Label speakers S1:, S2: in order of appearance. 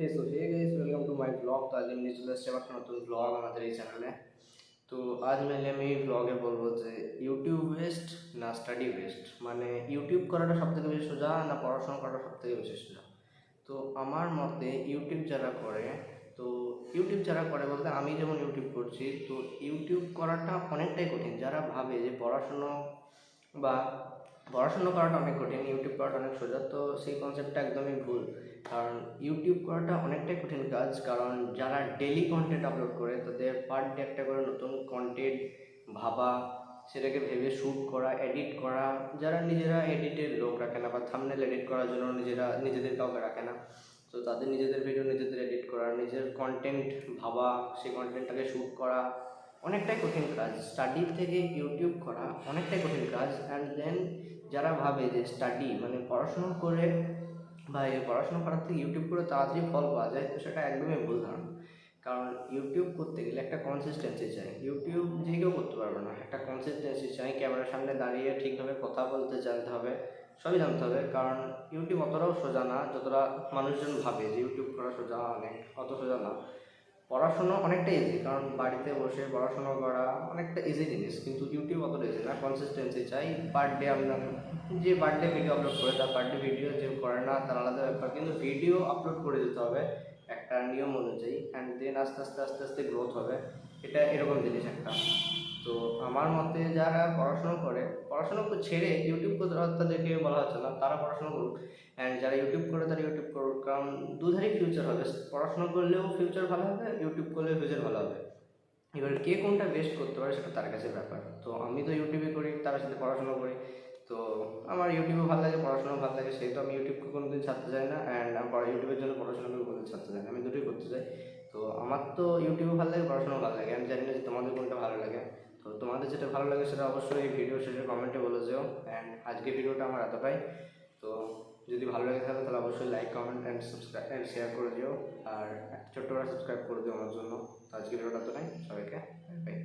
S1: Hey guys welcome to my blog. तो आज আমি নিয়ে চলে এসেছি আবার একটা নতুন ব্লগ আমাদের এই চ্যানেলে। তো আজ মেনলি আমি এই ব্লগে বলবো যে ইউটিউব বেস্ট না স্টাডি বেস্ট, মানে ইউটিউব করাটা সব থেকে বেশি সোজা না পড়াশোনা করাটা সব থেকে বেশি সোজা। তো আমার মতে ইউটিউব যারা করে বলতে আমি যেমন ইউটিউব করছি, তো ইউটিউব করাটা অনেকটাই কঠিন। যারা ভাবে যে বা পড়াশুনো করাটা অনেক কঠিন, ইউটিউব করাটা অনেক সোজা, তো সেই কনসেপ্টটা একদমই ভুল। কারণ ইউটিউব করাটা অনেকটাই কঠিন কাজ। কারণ যারা ডেলি কন্টেন্ট আপলোড করে তাদের পার ডে একটা করে নতুন কন্টেন্ট ভাবা, সেটাকে ভেবে শ্যুট করা, এডিট করা, যারা নিজেরা এডিটের লোক রাখে না বা থাম্বনেল এডিট করার জন্য নিজেদের কাউকে রাখে না, তো তাদের নিজেদের ভিডিও নিজেদের এডিট করা, নিজের কন্টেন্ট ভাবা, সেই কন্টেন্টটাকে শ্যুট করা অনেকটাই কঠিন কাজ। স্টাডির থেকে ইউটিউব করা অনেকটাই কঠিন কাজ। অ্যান্ড দেন যারা ভাবে যে স্টাডি মানে পড়াশুনো করে বা পড়াশুনো করার থেকে ইউটিউব করে তাড়াতাড়ি ফল পাওয়া যায়, তো সেটা একদমই ভুল ধারণা। কারণ ইউটিউব করতে গেলে একটা কনসিস্টেন্সি চাই। ইউটিউব যে কেউ করতে পারবে না, একটা কনসিস্টেন্সি চাই। ক্যামেরার সামনে দাঁড়িয়ে ঠিকভাবে কথা বলতে জানতে হবে, সবই জানতে হবে। কারণ ইউটিউব অতটাও সোজা না যতটা মানুষজন ভাবে যে ইউটিউব করা সোজা, অনেক অত সোজা না। পড়াশুনো অনেকটা ইজি, কারণ বাড়িতে বসে পড়াশুনো করা অনেকটা ইজি জিনিস, কিন্তু ইউটিউব অতটা ইজি না। কনসিস্টেন্সি চাই। পার ডে আমরা যে পার ডে ভিডিও আপলোড করে, তার পার ডে ভিডিও যে করে না তার আলাদা ব্যাপার, কিন্তু ভিডিও আপলোড করে যেতে হবে একটা নিয়ম অনুযায়ী। অ্যান্ড দেন আস্তে আস্তে আস্তে আস্তে গ্রোথ হবে। এটা এরকম জিনিস একটা। তো আমার মতে যারা পড়াশোনা ছেড়ে ইউটিউব করতে, তাদেরকে বলা হচ্ছে না, তারা পড়াশোনা করুক। অ্যান্ড যারা ইউটিউব করে তারা ইউটিউব করুক, কারণ দুধারই ফিউচার হবে। পড়াশোনা করলেও ফিউচার ভালো হবে, ইউটিউব করলেও ফিউচার ভালো হবে। এবার কে কোনটা বেস্ট করতে পারে সেটা তার কাছে ব্যাপার। তো আমি তো ইউটিউবে করি, তার সাথে পড়াশোনা করি। তো আমার ইউটিউবও ভালো লাগে, পড়াশোনাও ভালো লাগে, সেই তো আমি ইউটিউবকে কোনোদিন ছাড়তে চাই না। অ্যান্ড আমার ইউটিউবের জন্য পড়াশোনাকেও কোনোদিন ছাড়তে চাই না, আমি দুটোই করতে চাই। তো আমার তো ইউটিউবও ভালো লাগে, পড়াশোনাও ভালো লাগে। আমি জানি না যে তোমাদের কোনটা ভালো লাগে। তো তোমাদের যেটা ভালো লাগে সেটা অবশ্যই এই ভিডিও শেষে কমেন্টে বলে যেও। অ্যান্ড আজকে ভিডিওটা আমার এতটাই। তো যদি ভালো লাগে থাকে তাহলে অবশ্যই like, comment and subscribe and share করে দিও। আর একটা ছোট্ট করে সাবস্ক্রাইব করে দিও আমার জন্য। তো আজকে ভিডিওটা এতটাই, সবাইকে বাই।